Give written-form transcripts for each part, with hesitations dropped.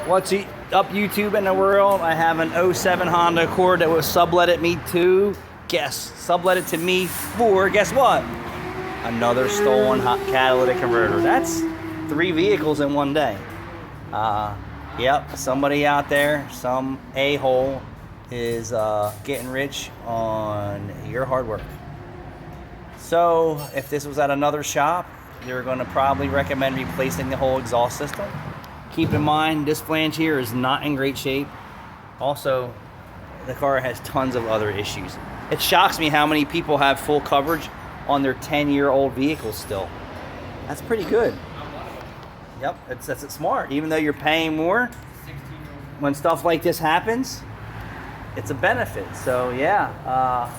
What's up, YouTube in the world? I have an '07 Honda Accord that was subletted me to, subletted to me for, guess what? Another stolen catalytic converter. That's 3 vehicles in one day. Yep, somebody out there, some a-hole is getting rich on your hard work. So if this was at another shop, they're going to probably recommend replacing the whole exhaust system. Keep in mind, this flange here is not in great shape. Also, the car has tons of other issues. It shocks me how many people have full coverage on their 10-year-old vehicles still. That's pretty good. Yep, that's smart. Even though you're paying more, when stuff like this happens, it's a benefit. So yeah,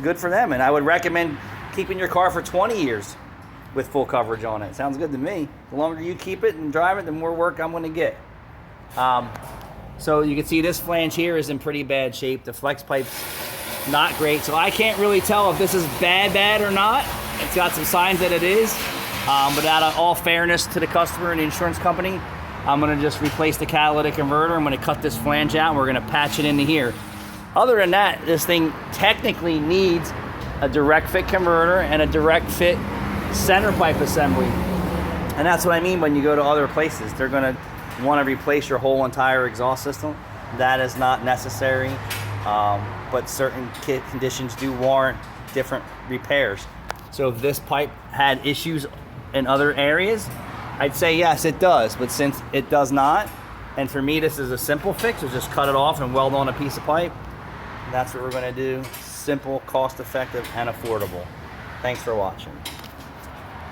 good for them. And I would recommend keeping your car for 20 years with full coverage on it. Sounds good to me. The longer you keep it and drive it, the more work I'm gonna get. So you can see this flange here is in pretty bad shape. The flex pipe's not great. So I can't really tell if this is bad or not. It's got some signs that it is. But out of all fairness to the customer and the insurance company, I'm gonna just replace the catalytic converter. I'm gonna cut this flange out and we're gonna patch it into here. Other than that, this thing technically needs a direct fit converter and a direct fit center pipe assembly. And that's what I mean when you go to other places. They're gonna wanna replace your whole entire exhaust system. That is not necessary, but certain conditions do warrant different repairs. So if this pipe had issues in other areas, I'd say yes, it does. But since it does not, and for me this is a simple fix, is just cut it off and weld on a piece of pipe. That's what we're gonna do. Simple, cost effective, and affordable. Thanks for watching.